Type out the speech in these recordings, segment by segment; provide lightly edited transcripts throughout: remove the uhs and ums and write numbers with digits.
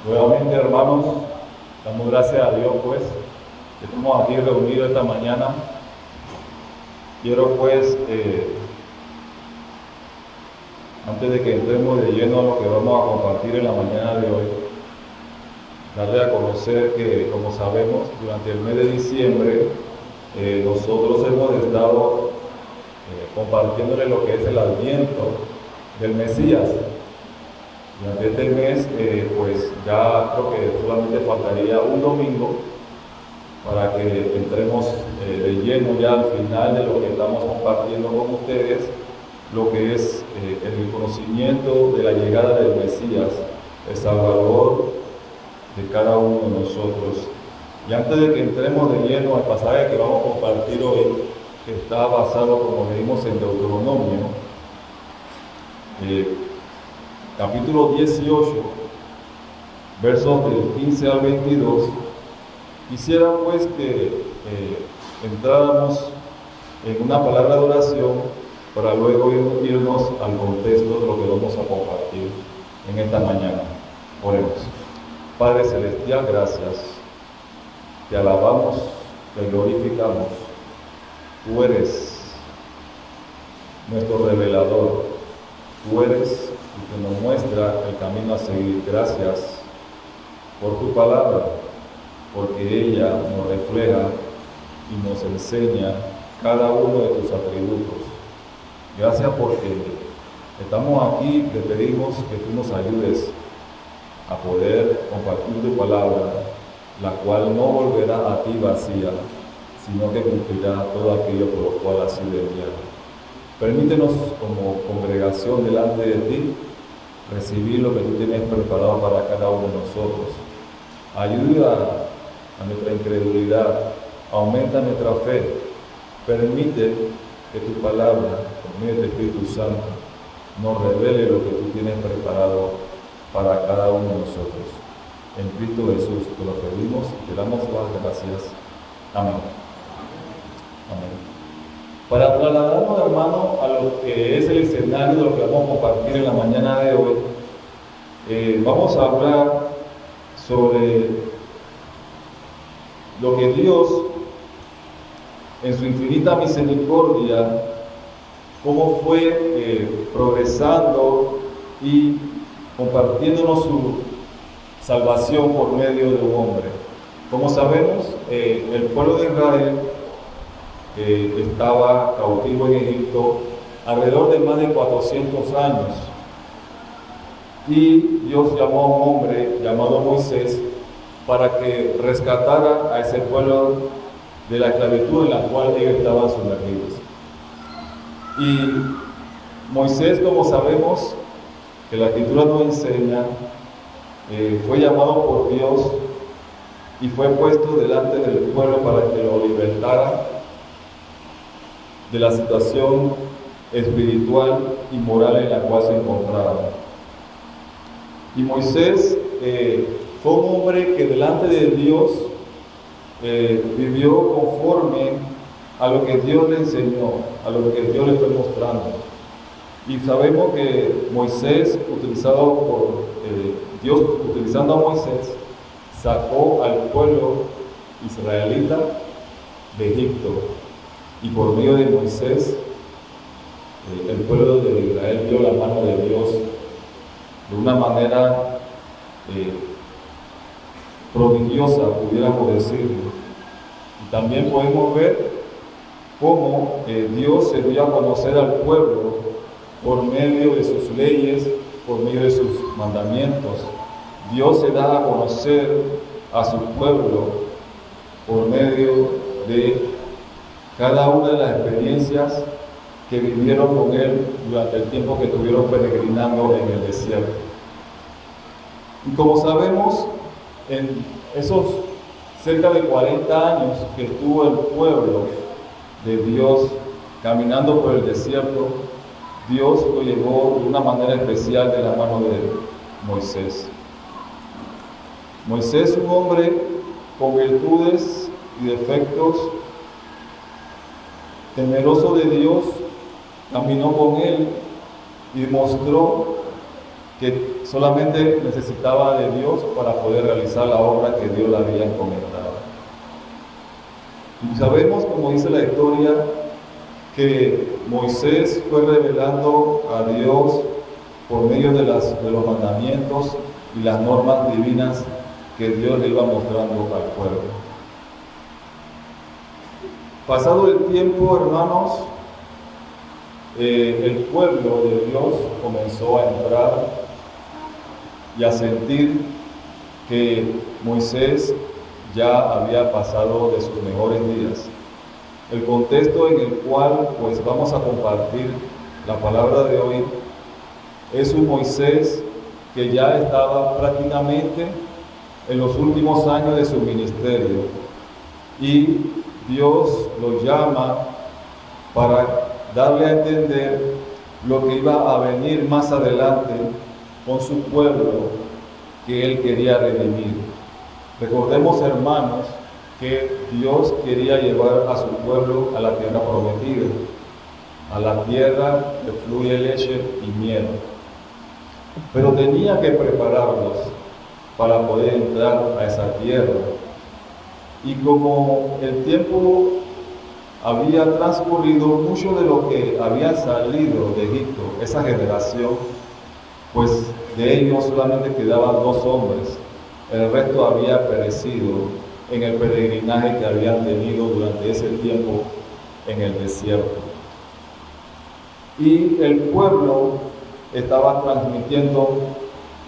Nuevamente, hermanos, damos gracias a Dios, pues, que estamos aquí reunidos esta mañana. Quiero, pues, antes de que entremos de lleno a lo que vamos a compartir en la mañana de hoy, darle a conocer que, como sabemos, durante el mes de diciembre, nosotros hemos estado compartiéndole lo que es el Adviento del Mesías. Durante este mes, pues ya creo que solamente faltaría un domingo para que entremos de lleno ya al final de lo que estamos compartiendo con ustedes, lo que es el conocimiento de la llegada del Mesías, el Salvador de cada uno de nosotros. Y antes de que entremos de lleno al pasaje que vamos a compartir hoy, que está basado, como leímos, en Deuteronomio, capítulo 18, versos del 15 al 22, quisiera pues que entráramos en una palabra de oración para luego irnos al contexto de lo que vamos a compartir en esta mañana. Oremos. Padre Celestial, gracias. Te alabamos, te glorificamos. Tú eres nuestro revelador. Tú eres el que nos muestra el camino a seguir. Gracias por tu palabra, porque ella nos refleja y nos enseña cada uno de tus atributos. Gracias porque estamos aquí, te pedimos que tú nos ayudes a poder compartir tu palabra, la cual no volverá a ti vacía, sino que cumplirá todo aquello por lo cual ha sido enviada. Permítenos como congregación delante de ti recibir lo que tú tienes preparado para cada uno de nosotros. Ayuda a nuestra incredulidad, aumenta nuestra fe, permite que tu palabra, por medio del Espíritu Santo, nos revele lo que tú tienes preparado para cada uno de nosotros. En Cristo Jesús te lo pedimos y te damos las gracias. Amén. Amén. Para trasladarnos, hermano, a lo que es el escenario de lo que vamos a compartir en la mañana de hoy, vamos a hablar sobre lo que Dios, en su infinita misericordia, cómo fue progresando y compartiéndonos su salvación por medio de un hombre. Como sabemos, el pueblo de Israel estaba cautivo en Egipto alrededor de más de 400 años. Y Dios llamó a un hombre llamado Moisés para que rescatara a ese pueblo de la esclavitud en la cual ellos estaban sumergidos. Y Moisés, como sabemos, que la Escritura nos enseña, fue llamado por Dios y fue puesto delante del pueblo para que lo libertara de la situación espiritual y moral en la cual se encontraba. Y Moisés fue un hombre que delante de Dios vivió conforme a lo que Dios le enseñó, a lo que Dios le fue mostrando. Y sabemos que Moisés, Dios utilizando a Moisés, sacó al pueblo israelita de Egipto. Y por medio de Moisés, el pueblo de Israel vio la mano de Dios de una manera prodigiosa, pudiéramos decirlo. Y también podemos ver cómo Dios se dio a conocer al pueblo por medio de sus leyes, por medio de sus mandamientos. Dios se da a conocer a su pueblo por medio de cada una de las experiencias que vivieron con Él durante el tiempo que estuvieron peregrinando en el desierto. Y como sabemos, en esos cerca de 40 años que estuvo el pueblo de Dios caminando por el desierto, Dios lo llevó de una manera especial de la mano de Moisés. Moisés, un hombre con virtudes y defectos, temeroso de Dios, caminó con Él y mostró que solamente necesitaba de Dios para poder realizar la obra que Dios le había encomendado. Y sabemos, como dice la historia, que Moisés fue revelando a Dios por medio de los mandamientos y las normas divinas que Dios le iba mostrando al pueblo. Pasado el tiempo, hermanos, el pueblo de Dios comenzó a entrar y a sentir que Moisés ya había pasado de sus mejores días. El contexto en el cual pues vamos a compartir la palabra de hoy es un Moisés que ya estaba prácticamente en los últimos años de su ministerio y Dios lo llama para darle a entender lo que iba a venir más adelante con su pueblo que él quería redimir. Recordemos, hermanos, que Dios quería llevar a su pueblo a la tierra prometida, a la tierra que fluye leche y miel. Pero tenía que prepararlos para poder entrar a esa tierra. Y como el tiempo había transcurrido, mucho de lo que había salido de Egipto, esa generación, pues de ellos solamente quedaban 2 hombres. El resto había perecido en el peregrinaje que habían tenido durante ese tiempo en el desierto. Y el pueblo estaba transmitiendo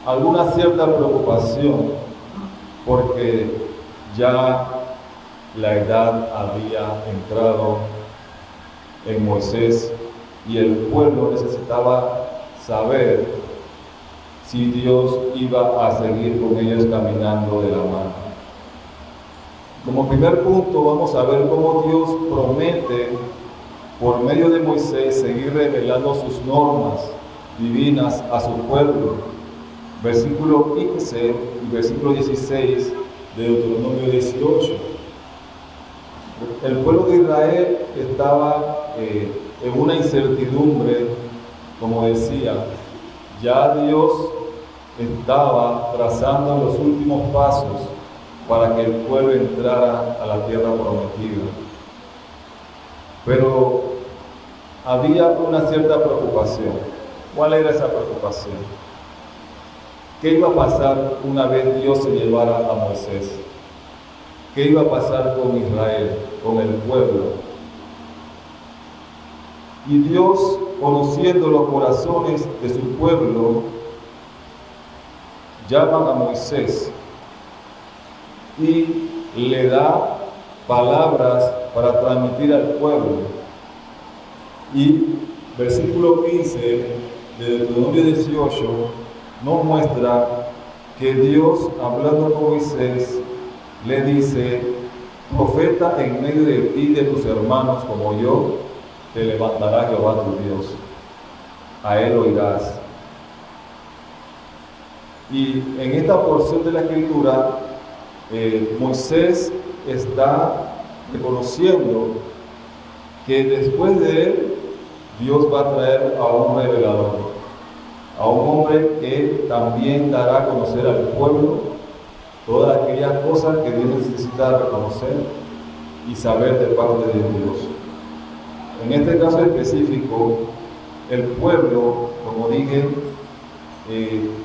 alguna cierta preocupación porque ya la edad había entrado en Moisés y el pueblo necesitaba saber si Dios iba a seguir con ellos caminando de la mano. Como primer punto vamos a ver cómo Dios promete por medio de Moisés seguir revelando sus normas divinas a su pueblo. Versículo 15 y versículo 16 de Deuteronomio 18. El pueblo de Israel estaba en una incertidumbre, como decía, ya Dios estaba trazando los últimos pasos para que el pueblo entrara a la tierra prometida. Pero había una cierta preocupación. ¿Cuál era esa preocupación? ¿Qué iba a pasar una vez Dios se llevara a Moisés? ¿Qué iba a pasar con Israel, con el pueblo? Y Dios, conociendo los corazones de su pueblo, llama a Moisés y le da palabras para transmitir al pueblo. Y versículo 15 de Deuteronomio 18 nos muestra que Dios, hablando con Moisés, le dice: profeta en medio de ti y de tus hermanos como yo, te levantará Jehová tu Dios, a él oirás. Y en esta porción de la Escritura, Moisés está reconociendo que después de él, Dios va a traer a un revelador, a un hombre que también dará a conocer al pueblo todas aquellas cosas que Dios necesita reconocer y saber de parte de Dios. En este caso específico, el pueblo, como dije,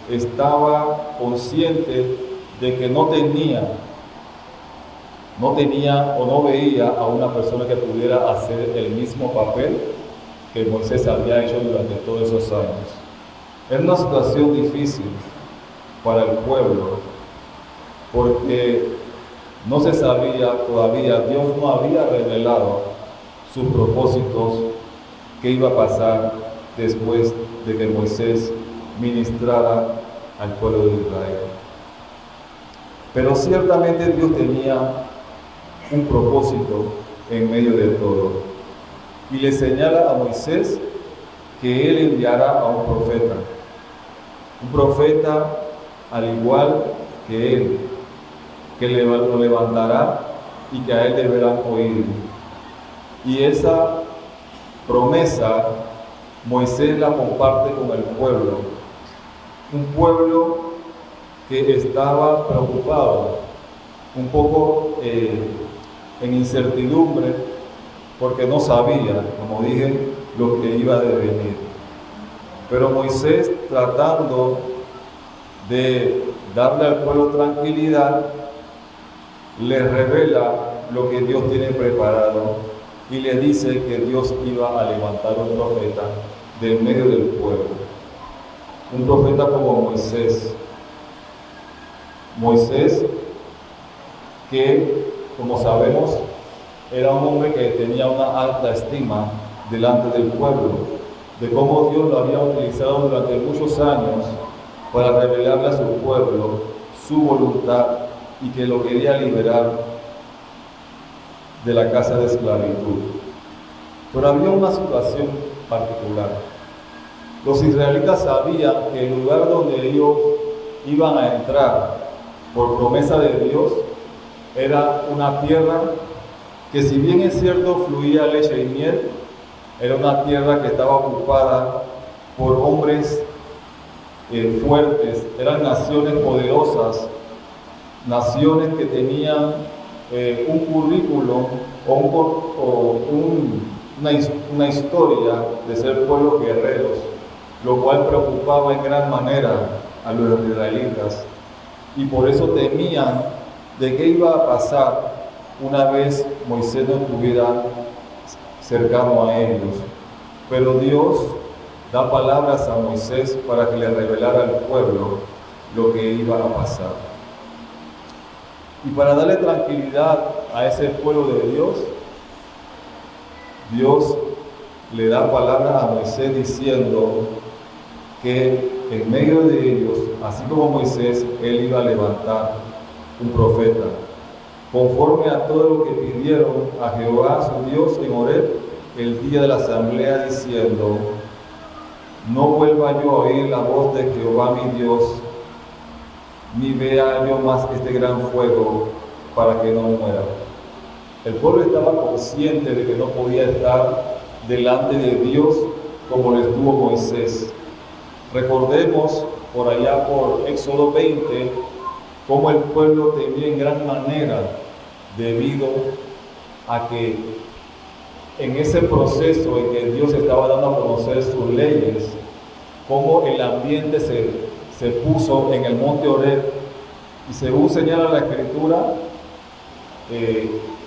estaba consciente de que no tenía o no veía a una persona que pudiera hacer el mismo papel que Moisés había hecho durante todos esos años. Era una situación difícil para el pueblo, porque no se sabía todavía, Dios no había revelado sus propósitos, qué iba a pasar después de que Moisés ministrara al pueblo de Israel. Pero ciertamente Dios tenía un propósito en medio de todo. Y le señala a Moisés que él enviará a un profeta al igual que él, que lo levantará y que a él deberán oír. Y esa promesa Moisés la comparte con el pueblo. un pueblo que estaba preocupado, un poco en incertidumbre, porque no sabía, como dije, lo que iba a devenir. Pero Moisés, tratando de darle al pueblo tranquilidad, le revela lo que Dios tiene preparado y le dice que Dios iba a levantar un profeta del medio del pueblo, un profeta como Moisés. Moisés, que, como sabemos, era un hombre que tenía una alta estima delante del pueblo, de cómo Dios lo había utilizado durante muchos años para revelarle a su pueblo su voluntad y que lo quería liberar de la casa de esclavitud. Pero había una situación particular. Los israelitas sabían que el lugar donde ellos iban a entrar por promesa de Dios era una tierra que, si bien es cierto fluía leche y miel, era una tierra que estaba ocupada por hombres fuertes, eran naciones poderosas, naciones que tenían un currículo o una historia de ser pueblos guerreros, lo cual preocupaba en gran manera a los israelitas, y por eso temían de qué iba a pasar una vez Moisés no estuviera cercano a ellos. Pero Dios da palabras a Moisés para que le revelara al pueblo lo que iba a pasar. Y para darle tranquilidad a ese pueblo de Dios, Dios le da palabras a Moisés diciendo que en medio de ellos, así como Moisés, él iba a levantar un profeta, conforme a todo lo que pidieron a Jehová su Dios en Horeb el día de la asamblea, diciendo: no vuelva yo a oír la voz de Jehová mi Dios, ni vea yo más este gran fuego, para que no muera. El pueblo estaba consciente de que no podía estar delante de Dios como lo estuvo Moisés. Recordemos por allá por Éxodo 20, cómo el pueblo temía en gran manera, debido a que en ese proceso en que Dios estaba dando a conocer sus leyes, cómo el ambiente se puso en el monte Horeb, y según señala la Escritura,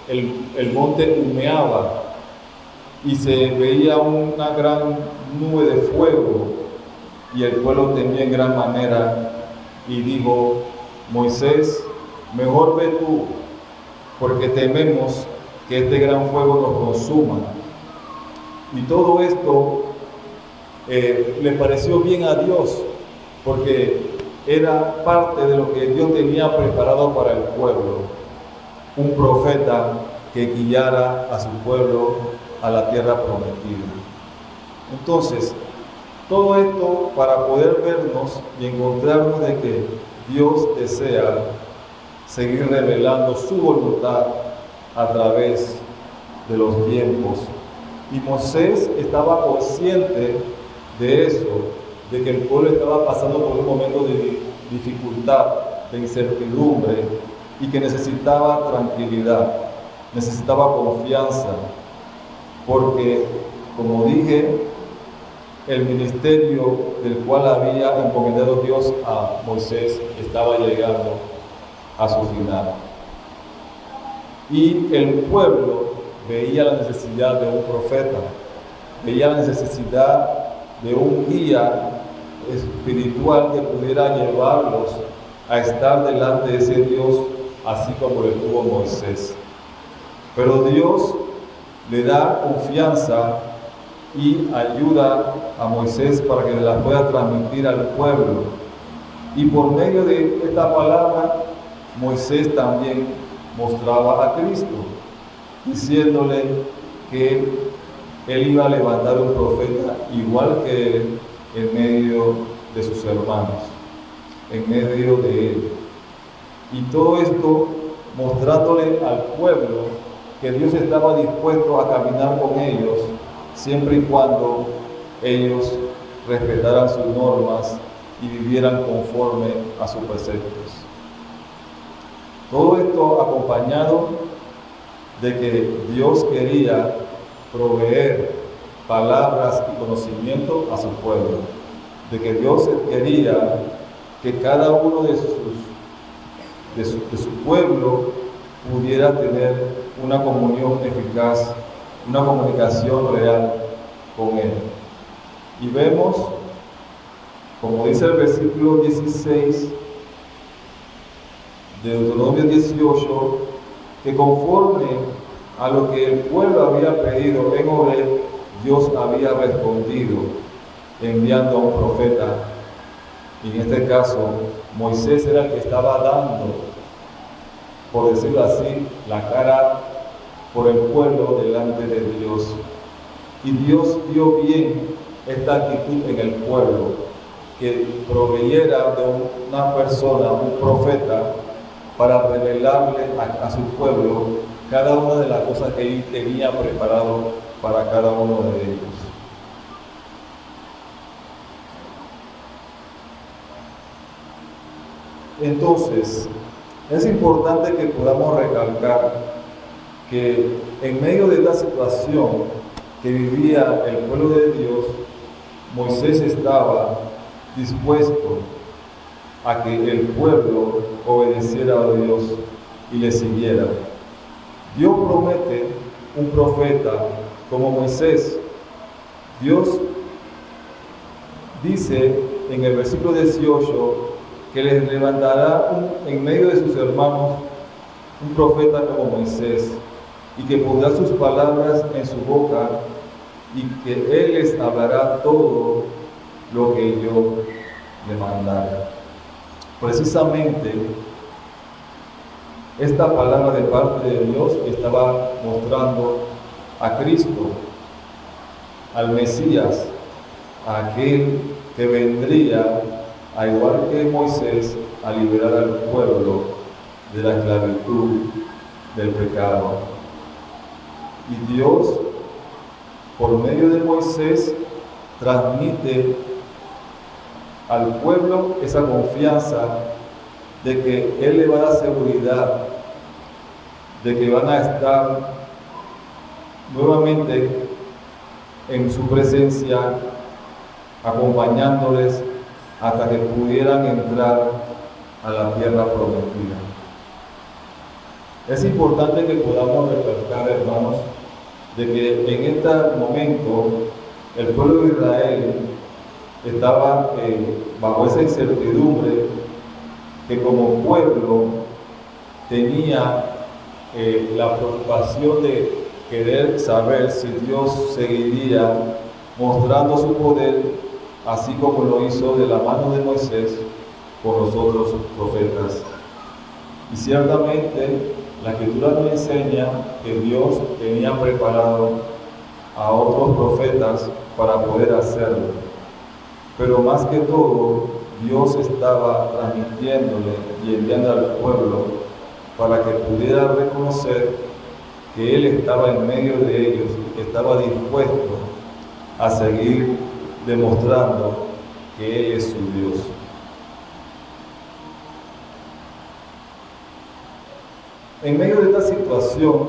el monte humeaba y se veía una gran nube de fuego, y el pueblo temía en gran manera y dijo: Moisés, mejor ve tú, porque tememos que este gran fuego nos consuma. Y todo esto le pareció bien a Dios, porque era parte de lo que Dios tenía preparado para el pueblo, un profeta que guiara a su pueblo a la tierra prometida. Entonces, todo esto para poder vernos y encontrarnos de que Dios desea seguir revelando su voluntad a través de los tiempos. Y Moisés estaba consciente de eso, de que el pueblo estaba pasando por un momento de dificultad, de incertidumbre, y que necesitaba tranquilidad, necesitaba confianza, porque, como dije, el ministerio del cual había encomendado Dios a Moisés estaba llegando a su final. Y el pueblo veía la necesidad de un profeta, veía la necesidad de un guía espiritual que pudiera llevarlos a estar delante de ese Dios, así como lo estuvo Moisés. Pero Dios le da confianza y ayuda a Moisés para que la pueda transmitir al pueblo. Y por medio de esta palabra, Moisés también mostraba a Cristo, diciéndole que él iba a levantar un profeta igual que él en medio de sus hermanos, en medio de él. Y todo esto mostrándole al pueblo que Dios estaba dispuesto a caminar con ellos, siempre y cuando ellos respetaran sus normas y vivieran conforme a sus preceptos. Todo esto acompañado de que Dios quería proveer palabras y conocimiento a su pueblo, de que Dios quería que cada uno de su pueblo pudiera tener una comunión eficaz, una comunicación real con Él. Y vemos, como dice el versículo 16 de Deuteronomio 18, que conforme a lo que el pueblo había pedido en Horeb, Dios había respondido enviando a un profeta. Y en este caso, Moisés era el que estaba dando, por decirlo así, la cara por el pueblo delante de Dios. Y Dios vio bien esta actitud en el pueblo, que proveyera de una persona, un profeta, para revelarle a su pueblo cada una de las cosas que Él tenía preparado para cada uno de ellos. Entonces, es importante que podamos recalcar que en medio de esta situación que vivía el pueblo de Dios, Moisés estaba dispuesto a que el pueblo obedeciera a Dios y le siguiera. Dios promete un profeta como Moisés. Dios dice en el versículo 18 que les levantará en medio de sus hermanos un profeta como Moisés, y que pondrá sus palabras en su boca, y que Él les hablará todo lo que yo le mandara. Precisamente, esta palabra de parte de Dios estaba mostrando a Cristo, al Mesías, a aquel que vendría, al igual que Moisés, a liberar al pueblo de la esclavitud, del pecado. Y Dios, por medio de Moisés, transmite al pueblo esa confianza de que Él le va a dar seguridad, de que van a estar nuevamente en su presencia, acompañándoles hasta que pudieran entrar a la tierra prometida. Es importante que podamos recalcar, hermanos, de que en este momento el pueblo de Israel estaba bajo esa incertidumbre, que como pueblo tenía la preocupación de querer saber si Dios seguiría mostrando su poder, así como lo hizo de la mano de Moisés con los otros profetas. Y ciertamente la Escritura nos enseña que Dios tenía preparado a otros profetas para poder hacerlo. Pero más que todo, Dios estaba transmitiéndole y enviando al pueblo para que pudiera reconocer que Él estaba en medio de ellos y que estaba dispuesto a seguir demostrando que Él es su Dios. En medio de esta situación,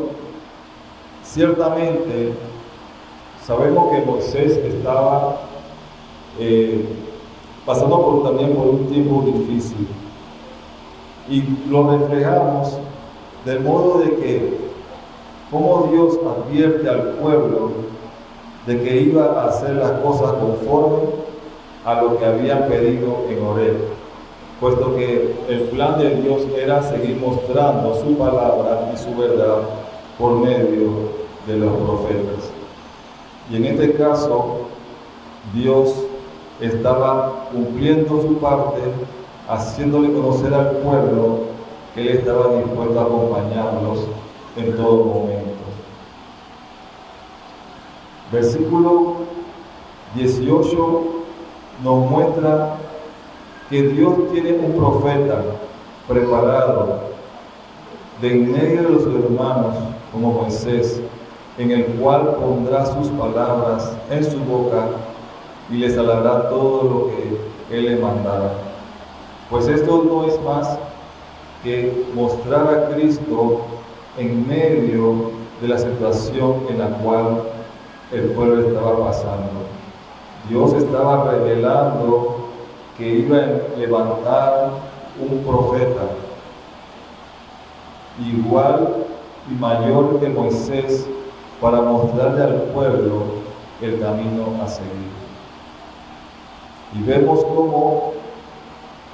ciertamente sabemos que Moisés estaba pasando también por un tiempo difícil, y lo reflejamos del modo de que cómo Dios advierte al pueblo de que iba a hacer las cosas conforme a lo que habían pedido en Horeb, puesto que el plan de Dios era seguir mostrando su palabra y su verdad por medio de los profetas. Y en este caso, Dios estaba cumpliendo su parte, haciéndole conocer al pueblo que Él estaba dispuesto a acompañarlos en todo momento. Versículo 18 nos muestra que Dios tiene un profeta preparado de en medio de los hermanos como Moisés, en el cual pondrá sus palabras en su boca y les hablará todo lo que Él le mandara. Pues esto no es más que mostrar a Cristo en medio de la situación en la cual el pueblo estaba pasando. Dios estaba revelando que iba a levantar un profeta igual y mayor que Moisés para mostrarle al pueblo el camino a seguir. Y vemos cómo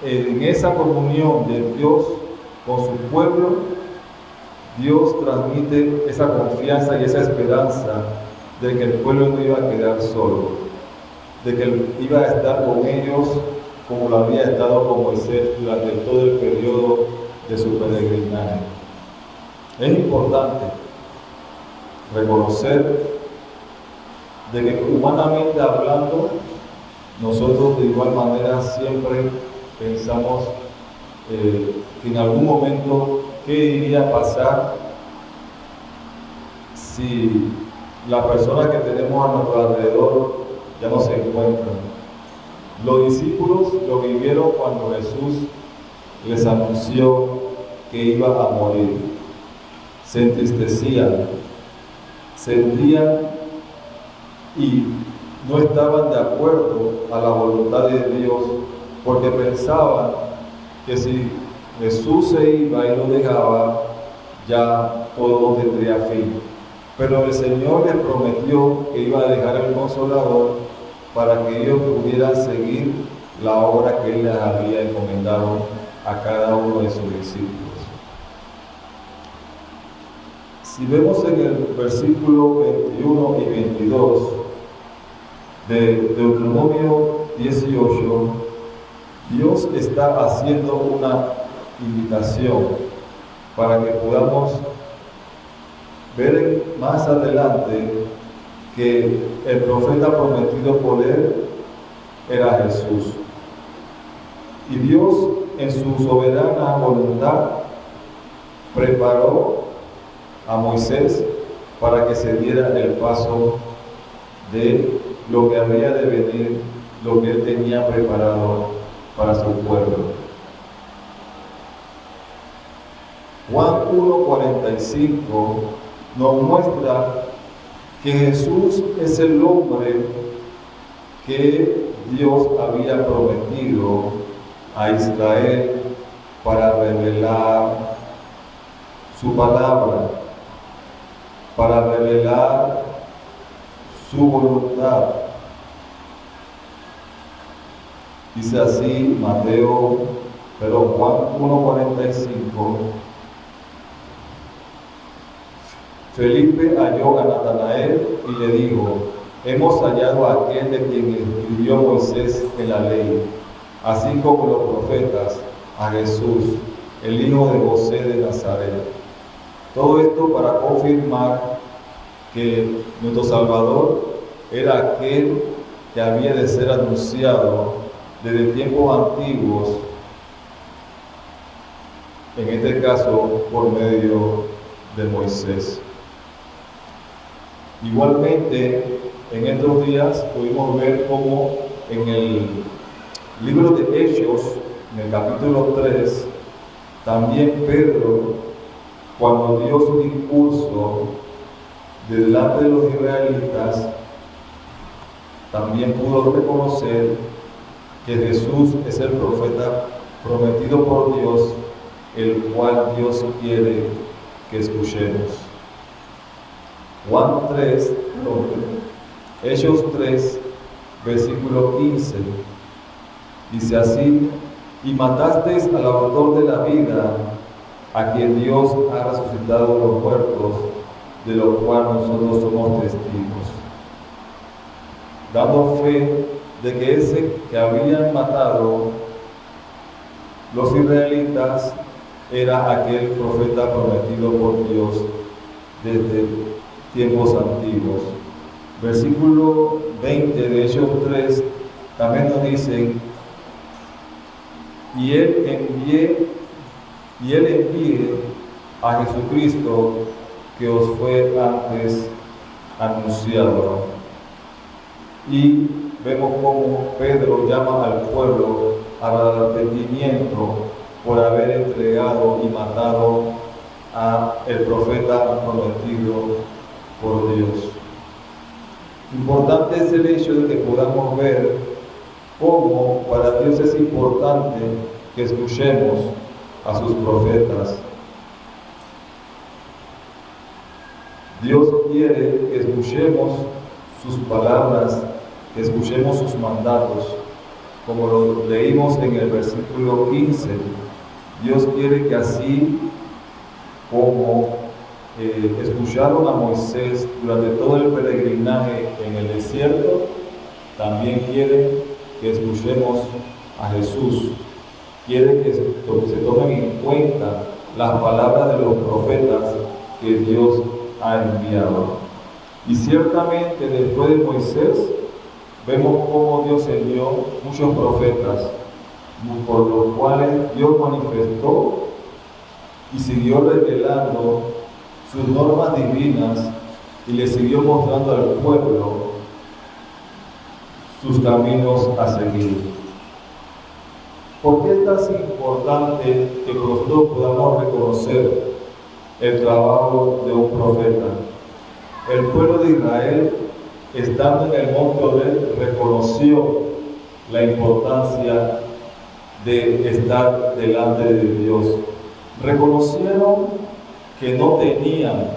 en esa comunión de Dios con su pueblo, Dios transmite esa confianza y esa esperanza de que el pueblo no iba a quedar solo, de que Él iba a estar con ellos como lo había estado con Moisés durante todo el periodo de su peregrinaje. Es importante reconocer de que humanamente hablando, nosotros de igual manera siempre pensamos que en algún momento qué iría a pasar si las personas que tenemos a nuestro alrededor ya no se encuentran. Los discípulos lo vivieron cuando Jesús les anunció que iba a morir. Se entristecían, sentían y no estaban de acuerdo a la voluntad de Dios, porque pensaban que si Jesús se iba y lo dejaba, ya todo tendría fin. Pero el Señor les prometió que iba a dejar el Consolador para que ellos pudieran seguir la obra que Él les había encomendado a cada uno de sus discípulos. Si vemos en el versículo 21 y 22 de Deuteronomio 18, Dios está haciendo una invitación para que podamos ver más adelante que el profeta prometido por Él era Jesús. Y Dios, en su soberana voluntad, preparó a Moisés para que se diera el paso de lo que había de venir, lo que Él tenía preparado para su pueblo. Juan 1:45 nos muestra que Jesús es el hombre que Dios había prometido a Israel para revelar su palabra, para revelar su voluntad. Dice así Juan 1:45. Felipe halló a Natanael y le dijo: hemos hallado a aquel de quien escribió Moisés en la ley, así como los profetas, a Jesús, el hijo de José de Nazaret. Todo esto para confirmar que nuestro Salvador era aquel que había de ser anunciado desde tiempos antiguos, en este caso por medio de Moisés. Igualmente, en estos días pudimos ver cómo en el libro de Hechos, en el capítulo 3, también Pedro, cuando dio su discurso delante de los israelitas, también pudo reconocer que Jesús es el profeta prometido por Dios, el cual Dios quiere que escuchemos. Hechos 3, versículo 15, dice así: y matasteis al autor de la vida, a quien Dios ha resucitado de los muertos, de lo cual nosotros somos testigos, dando fe de que ese que habían matado los israelitas era aquel profeta prometido por Dios desde tiempos antiguos. Versículo 20 de Hechos 3 también nos dice: y él envíe a Jesucristo, que os fue antes anunciado. Y vemos cómo Pedro llama al pueblo al arrepentimiento por haber entregado y matado a el profeta prometido por Dios. Importante es el hecho de que podamos ver cómo para Dios es importante que escuchemos a sus profetas. Dios quiere que escuchemos sus palabras, que escuchemos sus mandatos. Como lo leímos en el versículo 15, Dios quiere que así como escucharon a Moisés durante todo el peregrinaje en el desierto, también quiere que escuchemos a Jesús. Quiere que se tomen en cuenta las palabras de los profetas que Dios ha enviado. Y ciertamente después de Moisés vemos cómo Dios envió muchos profetas, por los cuales Dios manifestó y siguió revelando sus normas divinas y le siguió mostrando al pueblo sus caminos a seguir. ¿Por qué es tan importante que nosotros podamos reconocer el trabajo de un profeta? El pueblo de Israel, estando en el monte Oreb, reconoció la importancia de estar delante de Dios. Reconocieron que no tenían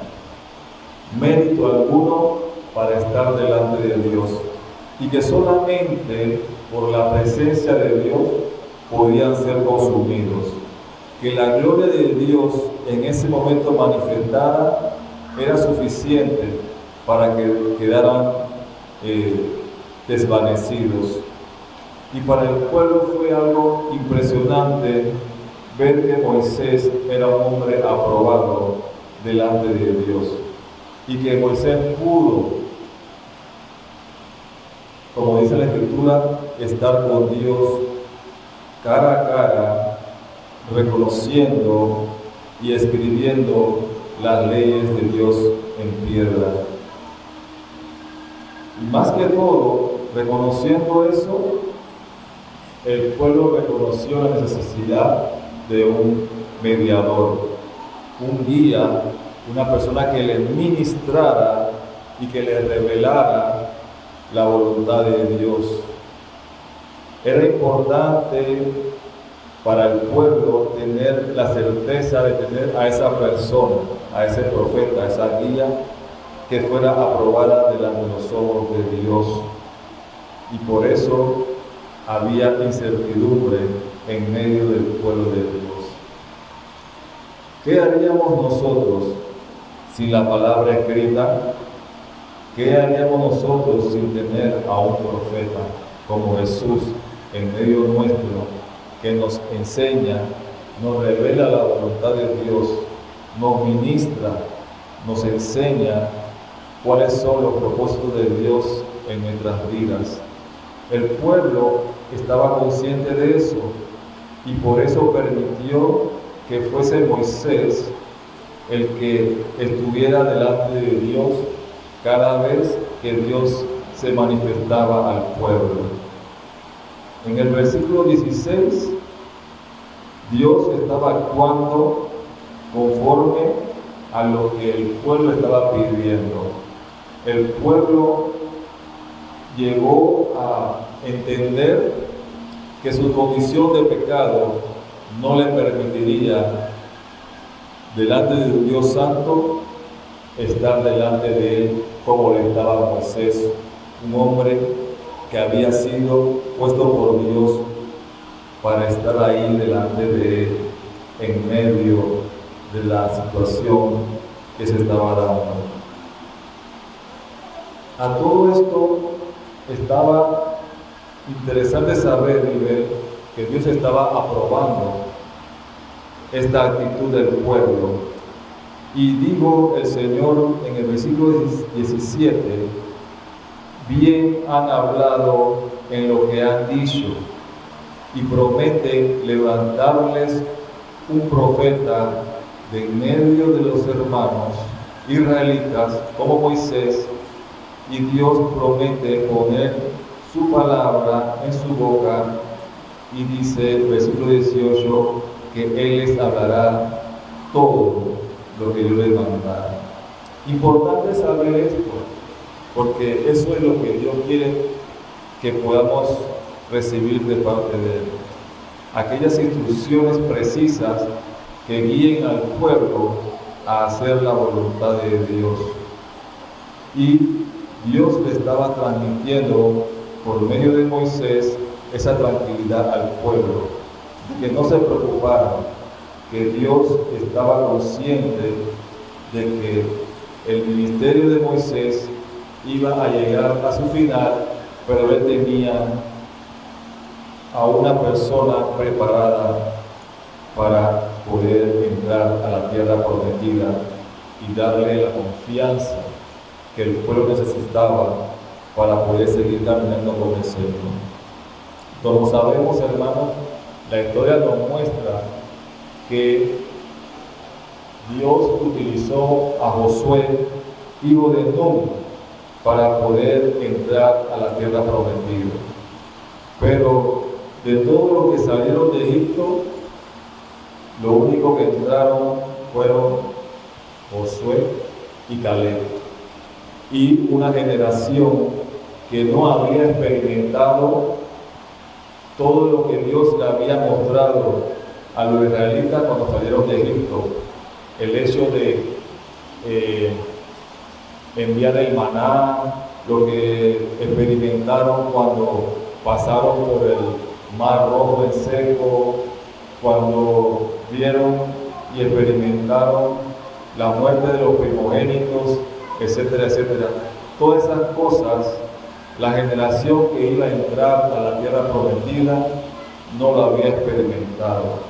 mérito alguno para estar delante de Dios y que solamente por la presencia de Dios podían ser consumidos. Que la gloria de Dios en ese momento manifestada era suficiente para que quedaran desvanecidos. Y para el pueblo fue algo impresionante ver que Moisés era un hombre aprobado delante de Dios y que Moisés pudo, como dice la Escritura, estar con Dios cara a cara, reconociendo y escribiendo las leyes de Dios en piedra. Y más que todo, reconociendo eso, el pueblo reconoció la necesidad de un mediador, un guía, una persona que le ministrara y que le revelara la voluntad de Dios. Era importante para el pueblo tener la certeza de tener a esa persona, a ese profeta, a esa guía, que fuera aprobada delante de los ojos de Dios. Y por eso había incertidumbre en medio del pueblo de Dios. ¿Qué haríamos nosotros sin la palabra escrita? ¿Qué haríamos nosotros sin tener a un profeta como Jesús en medio nuestro, que nos enseña, nos revela la voluntad de Dios, nos ministra, nos enseña cuáles son los propósitos de Dios en nuestras vidas? El pueblo estaba consciente de eso y por eso permitió que fuese Moisés el que estuviera delante de Dios cada vez que Dios se manifestaba al pueblo. En el versículo 16, Dios estaba actuando conforme a lo que el pueblo estaba pidiendo. El pueblo llegó a entender que su condición de pecado no le permitiría delante de un Dios santo estar delante de él como le estaba Moisés, un hombre que había sido puesto por Dios para estar ahí delante de él en medio de la situación que se estaba dando. A todo esto estaba interesante saber y ver que Dios estaba aprobando esta actitud del pueblo. Y digo el Señor en el versículo 17, bien han hablado en lo que han dicho y promete levantarles un profeta de en medio de los hermanos israelitas como Moisés, y Dios promete poner su palabra en su boca, y dice el versículo 18 que Él les hablará todo lo que yo les mandara. Importante saber esto, porque eso es lo que Dios quiere que podamos recibir de parte de Él. Aquellas instrucciones precisas que guíen al pueblo a hacer la voluntad de Dios. Y Dios le estaba transmitiendo por medio de Moisés esa tranquilidad al pueblo, que no se preocuparan, que Dios estaba consciente de que el ministerio de Moisés iba a llegar a su final, pero él tenía a una persona preparada para poder entrar a la tierra prometida y darle la confianza que el pueblo necesitaba para poder seguir caminando con el Señor. Como sabemos, hermanos, la historia nos muestra que Dios utilizó a Josué, hijo de Nun, para poder entrar a la tierra prometida. Pero de todos los que salieron de Egipto, lo único que entraron fueron Josué y Caleb. Y una generación que no había experimentado todo lo que Dios le había mostrado a los israelitas cuando salieron de Egipto. El hecho de enviar el maná, lo que experimentaron cuando pasaron por el mar rojo en seco, cuando vieron y experimentaron la muerte de los primogénitos, etcétera, etcétera. Todas esas cosas, la generación que iba a entrar a la tierra prometida no lo había experimentado.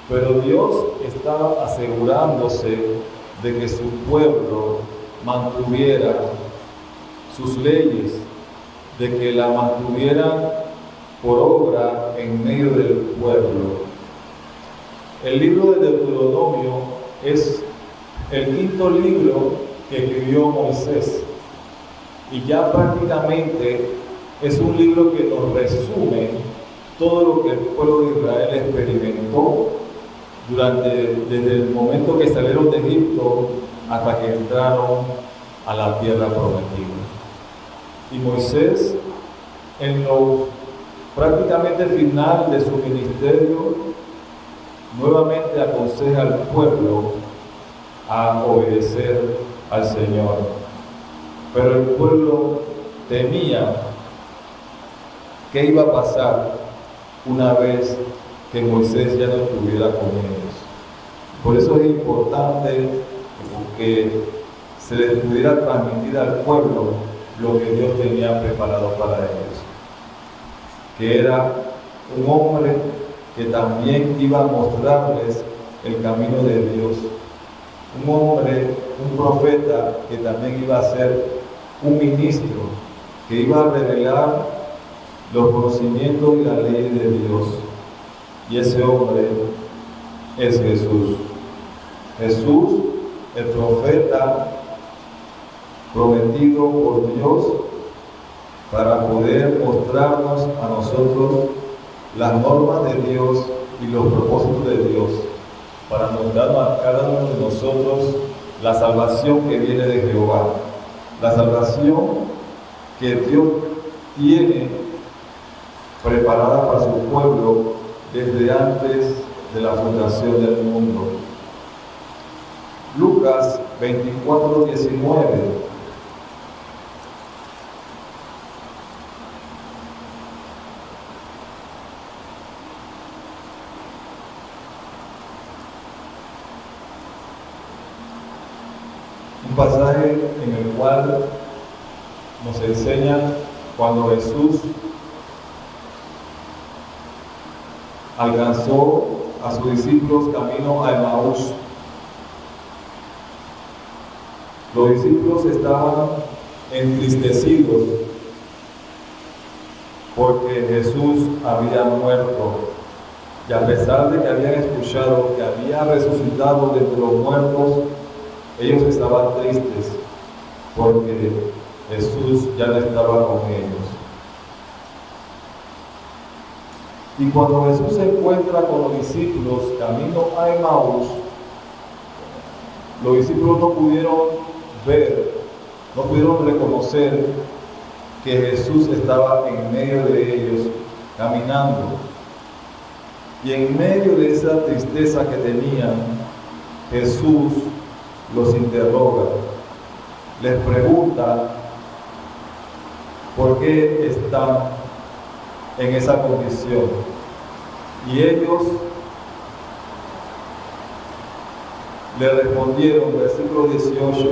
Pero Dios estaba asegurándose de que su pueblo mantuviera sus leyes, de que la mantuvieran por obra en medio del pueblo. El libro de Deuteronomio es el quinto libro que escribió Moisés, y ya prácticamente es un libro que nos resume todo lo que el pueblo de Israel experimentó desde el momento que salieron de Egipto hasta que entraron a la tierra prometida. Y Moisés, en lo prácticamente final de su ministerio, nuevamente aconseja al pueblo a obedecer al Señor. Pero el pueblo temía qué iba a pasar una vez que Moisés ya no estuviera con ellos. Por eso es importante que se les pudiera transmitir al pueblo lo que Dios tenía preparado para ellos, que era un hombre que también iba a mostrarles el camino de Dios, un hombre, un profeta que también iba a ser un ministro, que iba a revelar los conocimientos y las leyes de Dios. Y ese hombre es Jesús. Jesús, el profeta prometido por Dios para poder mostrarnos a nosotros las normas de Dios y los propósitos de Dios, para mostrarnos a cada uno de nosotros la salvación que viene de Jehová, la salvación que Dios tiene preparada para su pueblo desde antes de la fundación del mundo. Lucas 24:19. Un pasaje en el cual nos enseña cuando Jesús alcanzó a sus discípulos camino a Emaús. Los discípulos estaban entristecidos porque Jesús había muerto, y a pesar de que habían escuchado que había resucitado de entre los muertos, ellos estaban tristes porque Jesús ya no estaba con ellos. Y cuando Jesús se encuentra con los discípulos camino a Emaús, los discípulos no pudieron ver, no pudieron reconocer que Jesús estaba en medio de ellos caminando. Y en medio de esa tristeza que tenían, Jesús los interroga, les pregunta por qué están en esa condición. Y ellos le respondieron, versículo 18,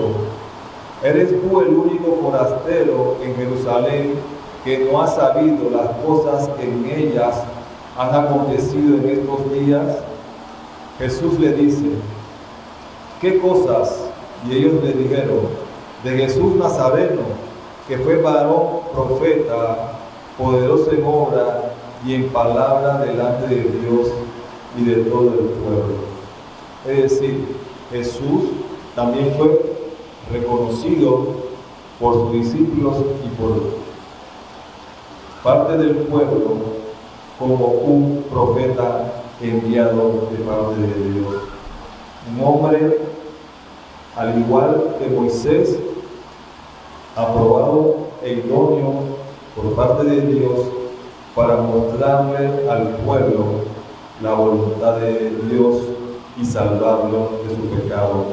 ¿eres tú el único forastero en Jerusalén que no ha sabido las cosas que en ellas han acontecido en estos días? Jesús le dice, ¿qué cosas? Y ellos le dijeron, de Jesús Nazareno, que fue varón profeta, poderoso en obra y en palabra delante de Dios y de todo el pueblo. Es decir, Jesús también fue reconocido por sus discípulos y por parte del pueblo como un profeta enviado de parte de Dios. Un hombre, al igual que Moisés, aprobado e idóneo por parte de Dios para mostrarle al pueblo la voluntad de Dios y salvarlo de su pecado,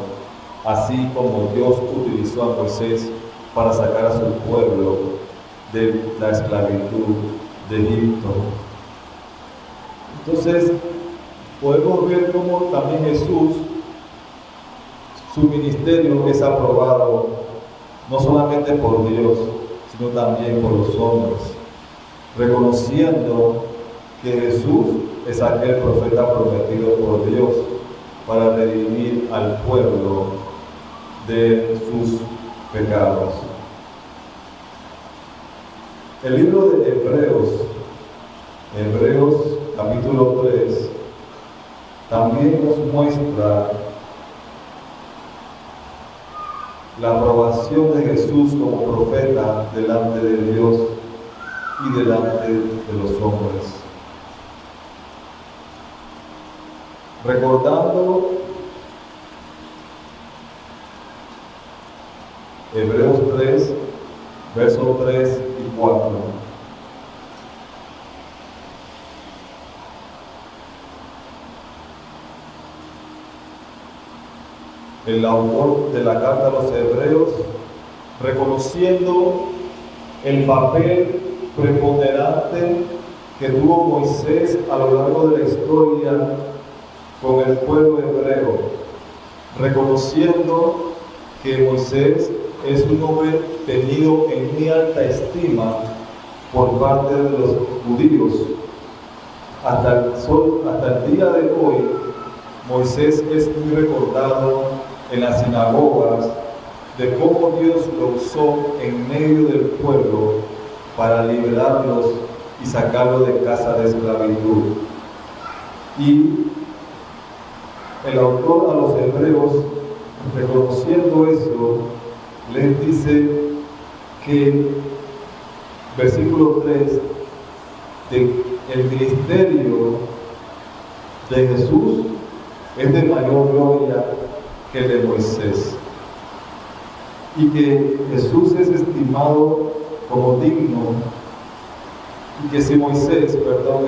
así como Dios utilizó a Moisés para sacar a su pueblo de la esclavitud de Egipto. Entonces, podemos ver cómo también Jesús, su ministerio es aprobado no solamente por Dios, sino también por los hombres, reconociendo que Jesús es aquel profeta prometido por Dios para redimir al pueblo de sus pecados. El libro de Hebreos capítulo 3, también nos muestra la aprobación de Jesús como profeta delante de Dios y delante de los hombres. Recordando Hebreos 3, versos 3 y 4. El autor de la carta a los Hebreos, reconociendo el papel preponderante que tuvo Moisés a lo largo de la historia con el pueblo hebreo, reconociendo que Moisés es un hombre tenido en muy alta estima por parte de los judíos. Hasta el día de hoy, Moisés es muy recordado en las sinagogas de cómo Dios lo usó en medio del pueblo para liberarlos y sacarlos de casa de esclavitud. Y el autor a los Hebreos, reconociendo eso, les dice que, versículo 3, el ministerio de Jesús es de mayor gloria que el de Moisés, y que Jesús es estimado como digno, y que si Moisés,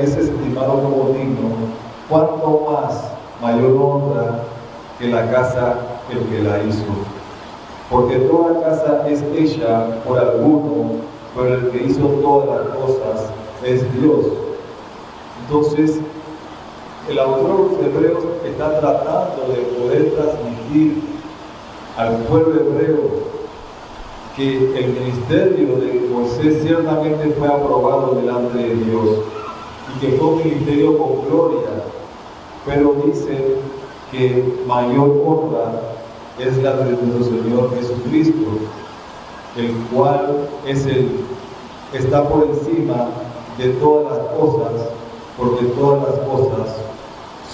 es estimado como digno, ¿cuánto más mayor honra que la casa el que la hizo? Porque toda casa es hecha por alguno, pero el que hizo todas las cosas es Dios. Entonces, el autor de Hebreos está tratando de poder transmitir al pueblo hebreo que el ministerio de Moisés ciertamente fue aprobado delante de Dios y que fue un ministerio con gloria, pero dice que mayor honra es la de nuestro Señor Jesucristo, el cual está por encima de todas las cosas, porque todas las cosas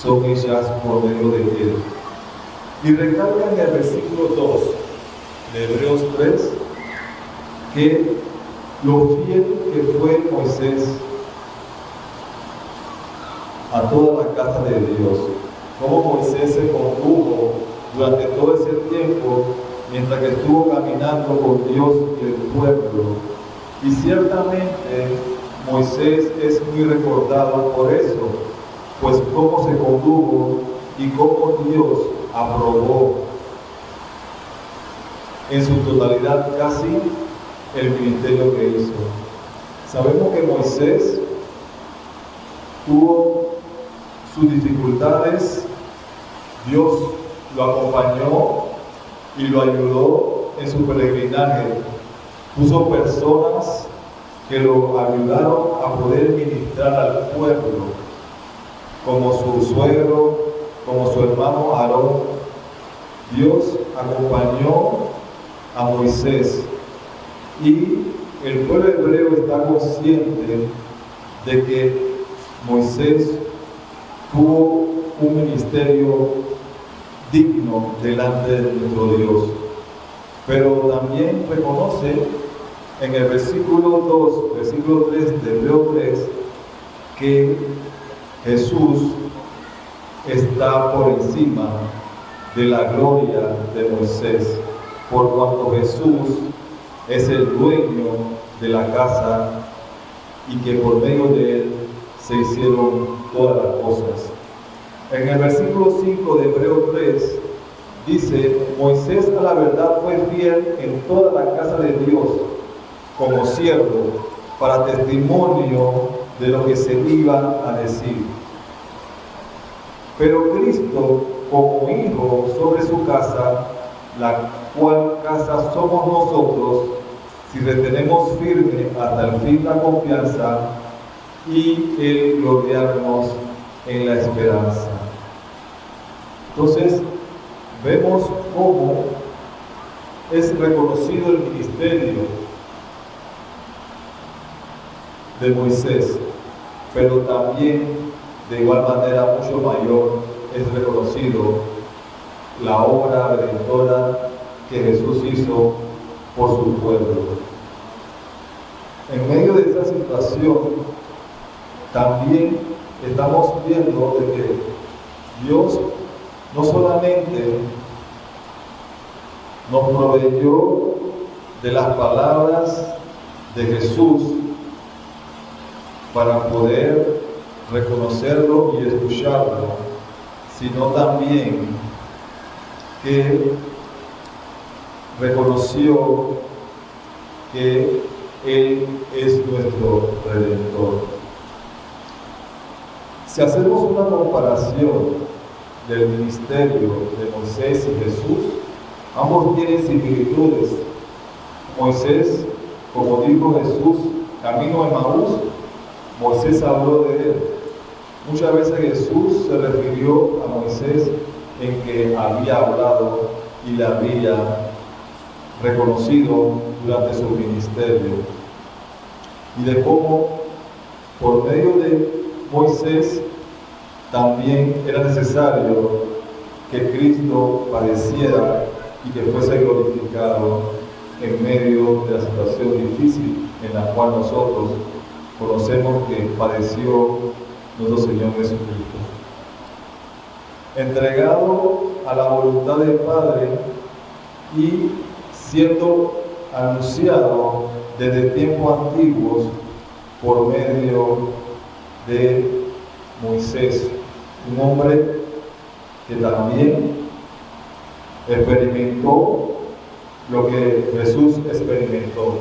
son hechas por medio de Él. Y recalca en el versículo 2 de Hebreos 3 que lo fiel que fue Moisés a toda la casa de Dios, cómo Moisés se condujo durante todo ese tiempo mientras que estuvo caminando con Dios y el pueblo. Y ciertamente Moisés es muy recordado por eso, pues cómo se condujo y cómo Dios aprobó en su totalidad casi el ministerio que hizo. Sabemos que Moisés tuvo sus dificultades, Dios lo acompañó y lo ayudó en su peregrinaje. Puso personas que lo ayudaron a poder ministrar al pueblo, como su suegro, como su hermano Aarón. Dios acompañó a Moisés y el pueblo hebreo está consciente de que Moisés tuvo un ministerio digno delante de nuestro Dios, pero también reconoce en el versículo 2, versículo 3 de Hebreo 3, que Jesús está por encima de la gloria de Moisés, por cuanto Jesús es el dueño de la casa y que por medio de él se hicieron todas las cosas. En el versículo 5 de Hebreo 3 dice: Moisés a la verdad fue fiel en toda la casa de Dios como siervo, para testimonio de lo que se iba a decir. Pero Cristo como hijo sobre su casa, la cual casa somos nosotros, si retenemos firme hasta el fin la confianza y el gloriarnos en la esperanza. Entonces, vemos cómo es reconocido el ministerio de Moisés, pero también de igual manera mucho mayor es reconocido la obra redentora que Jesús hizo por su pueblo. En medio de esta situación, también estamos viendo de que Dios no solamente nos proveyó de las palabras de Jesús para poder reconocerlo y escucharlo, sino también que reconoció que Él es nuestro Redentor. Si hacemos una comparación del ministerio de Moisés y Jesús, ambos tienen similitudes. Moisés, como dijo Jesús, camino a Emaús, Moisés habló de él. Muchas veces Jesús se refirió a Moisés en que había hablado y le había reconocido durante su ministerio, y de cómo por medio de Moisés también era necesario que Cristo padeciera y que fuese glorificado en medio de la situación difícil en la cual nosotros conocemos que padeció nuestro Señor Jesucristo. Entregado a la voluntad del Padre y siendo anunciado desde tiempos antiguos por medio de Moisés, un hombre que también experimentó lo que Jesús experimentó.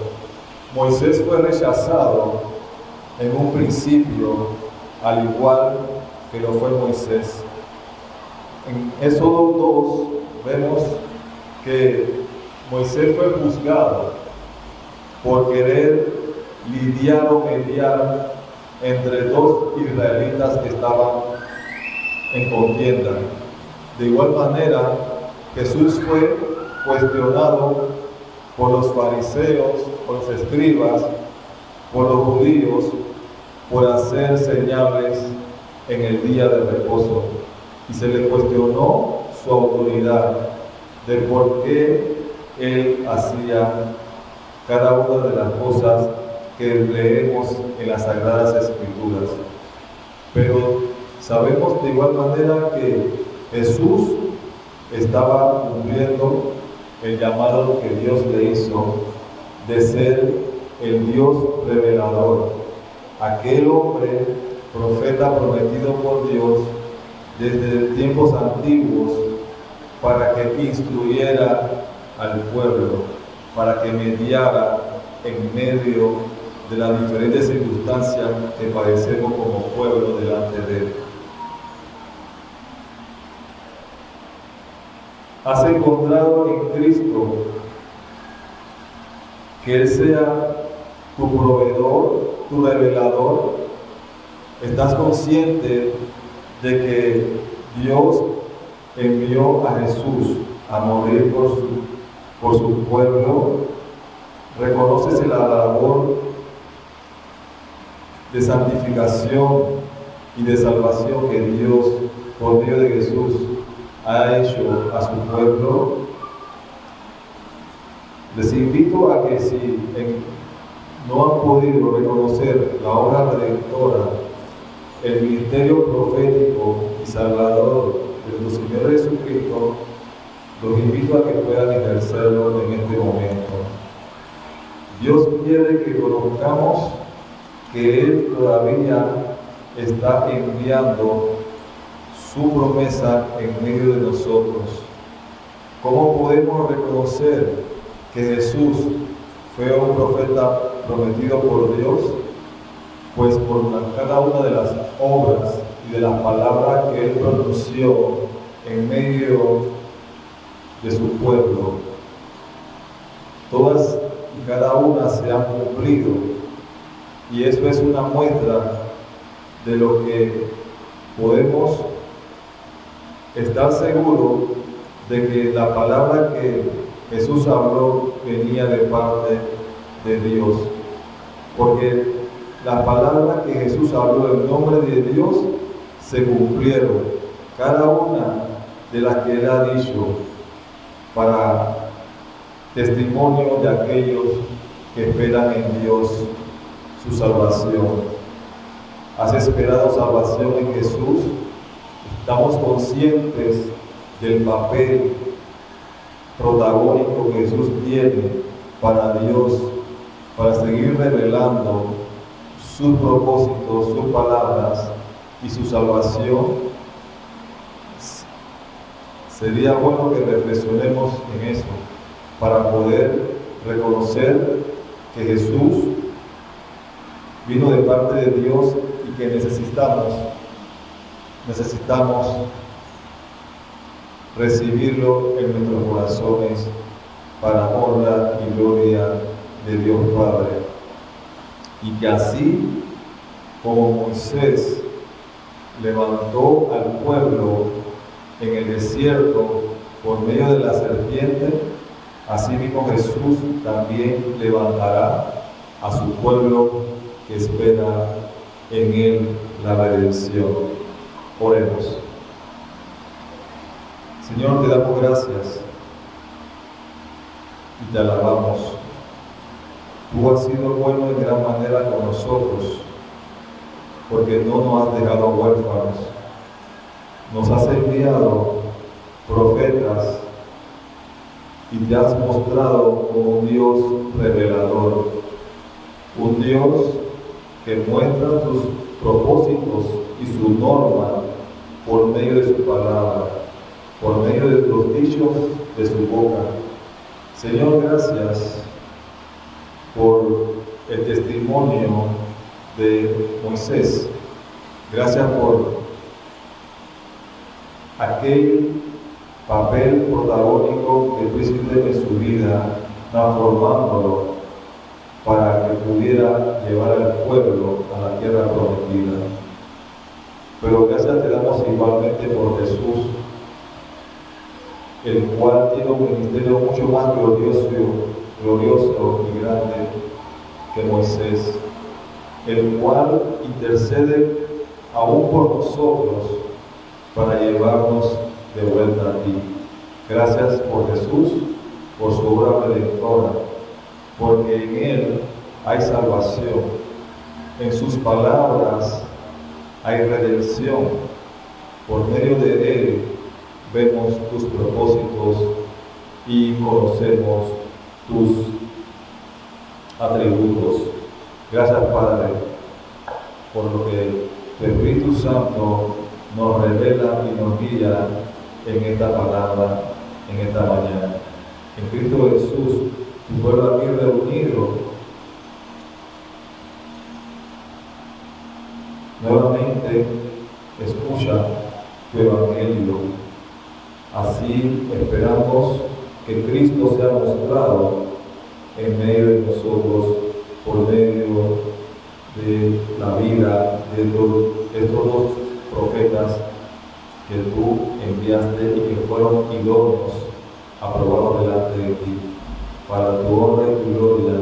Moisés fue rechazado en un principio, al igual que lo fue Moisés. En Éxodo 2 vemos que Moisés fue juzgado por querer lidiar o mediar entre dos israelitas que estaban en contienda. De igual manera, Jesús fue cuestionado por los fariseos, por los escribas, por los judíos, por hacer señales en el día de reposo. Y se le cuestionó su autoridad de por qué él hacía cada una de las cosas que leemos en las Sagradas Escrituras. Pero Sabemos de igual manera que Jesús estaba cumpliendo el llamado que Dios le hizo de ser el Dios revelador, aquel hombre, profeta prometido por Dios desde tiempos antiguos para que instruyera al pueblo, para que mediara en medio de las diferentes circunstancias que padecemos como pueblo delante de Él. Has encontrado en Cristo que Él sea tu proveedor, tu revelador. Estás consciente de que Dios envió a Jesús a morir por su pueblo. Reconoces la labor de santificación y de salvación que Dios, por medio de Jesús, ha hecho a su pueblo. Les invito a que si no han podido reconocer la obra redentora, el ministerio profético y salvador de nuestro Señor Jesucristo, los invito a que puedan ejercerlo en este momento. Dios quiere que conozcamos que Él todavía está enviando su promesa en medio de nosotros. ¿Cómo podemos reconocer que Jesús fue un profeta prometido por Dios? Pues por cada una de las obras y de las palabras que Él pronunció en medio de su pueblo. Todas y cada una se han cumplido, y eso es una muestra de lo que podemos estar seguros de que la palabra que Jesús habló venía de parte de Dios, porque las palabras que Jesús habló en nombre de Dios se cumplieron, cada una de las que Él ha dicho, para testimonio de aquellos que esperan en Dios su salvación. ¿Has esperado salvación en Jesús? Estamos conscientes del papel protagónico que Jesús tiene para Dios, para seguir revelando sus propósitos, sus palabras y su salvación. Sería bueno que reflexionemos en eso para poder reconocer que Jesús vino de parte de Dios y que necesitamos recibirlo en nuestros corazones para honra y gloria de Dios Padre. Y que así como Moisés levantó al pueblo en el desierto por medio de la serpiente, así mismo Jesús también levantará a su pueblo que espera en Él la redención. Oremos. Señor, te damos gracias y te alabamos. Tú has sido bueno en gran manera con nosotros, porque no nos has dejado huérfanos. Nos has enviado profetas y te has mostrado como un Dios revelador, un Dios que muestra tus propósitos y su norma por medio de su palabra, por medio de los dichos de su boca. Señor, gracias por el testimonio de Moisés. Gracias por aquel papel protagónico que tú hiciste en su vida, transformándolo para que pudiera llevar al pueblo a la tierra prometida. Pero gracias te damos igualmente por Jesús, el cual tiene un ministerio mucho más glorioso y grande que Moisés, el cual intercede aún por nosotros para llevarnos de vuelta a ti. Gracias por Jesús, por su obra redentora, porque en Él hay salvación, en sus palabras hay redención, Por medio de Él vemos tus propósitos y conocemos tus atributos. Gracias, Padre, por lo que tu Espíritu Santo nos revela y nos guía en esta palabra, en esta mañana. En Cristo Jesús, tu pueblo aquí reunido, nuevamente escucha tu Evangelio. Así esperamos que Cristo sea mostrado en medio de nosotros, por medio de la vida de estos dos profetas que tú enviaste y que fueron idóneos, aprobados delante de ti, para tu honra y tu gloria.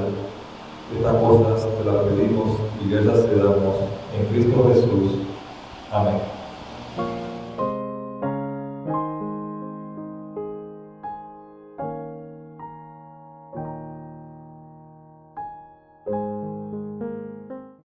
Estas cosas te las pedimos y gracias te damos en Cristo Jesús. Amén.